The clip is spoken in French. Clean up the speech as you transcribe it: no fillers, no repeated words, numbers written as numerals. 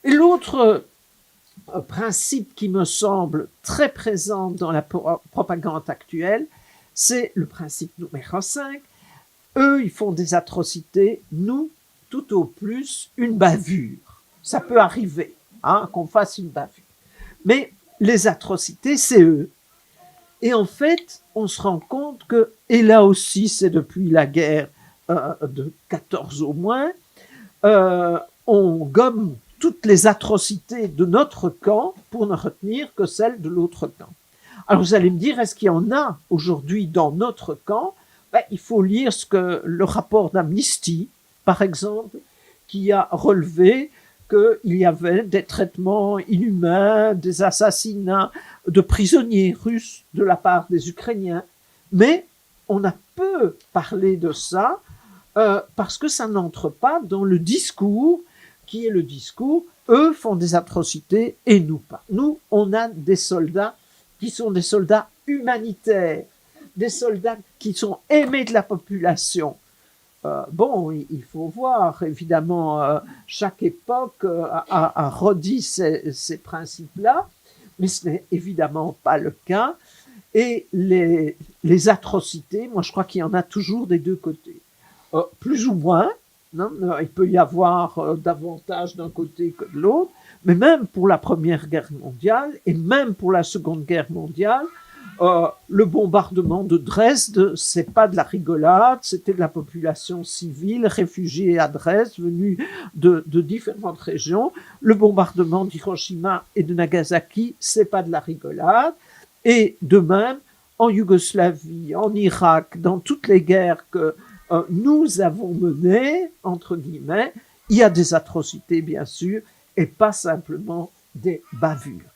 Et l'autre principe qui me semble très présent dans la propagande actuelle, c'est le principe numéro 5. Eux, ils font des atrocités, nous, tout au plus, une bavure. Ça peut arriver, hein, qu'on fasse une bavure. Mais les atrocités, c'est eux. Et en fait, on se rend compte que, et là aussi, c'est depuis la guerre de 14 au moins, on gomme toutes les atrocités de notre camp pour ne retenir que celles de l'autre camp. Alors vous allez me dire, est-ce qu'il y en a aujourd'hui dans notre camp? Il faut lire ce que le rapport d'Amnesty, par exemple, qui a relevé qu'il y avait des traitements inhumains, des assassinats de prisonniers russes de la part des Ukrainiens. Mais on a peu parlé de ça parce que ça n'entre pas dans le discours qui est le discours « eux font des atrocités et nous pas ». Nous, on a des soldats qui sont des soldats humanitaires, des soldats qui sont aimés de la population. Bon, il faut voir, évidemment, chaque époque a redit ces principes-là, mais ce n'est évidemment pas le cas. Et les atrocités, moi je crois qu'il y en a toujours des deux côtés. Plus ou moins, non, il peut y avoir davantage d'un côté que de l'autre, mais même pour la Première Guerre mondiale et même pour la Seconde Guerre mondiale, le bombardement de Dresde, c'est pas de la rigolade, c'était de la population civile réfugiée à Dresde, venue de différentes régions. Le bombardement d'Hiroshima et de Nagasaki, c'est pas de la rigolade. Et de même, en Yougoslavie, en Irak, dans toutes les guerres que nous avons menées, entre guillemets, il y a des atrocités, bien sûr, et pas simplement des bavures.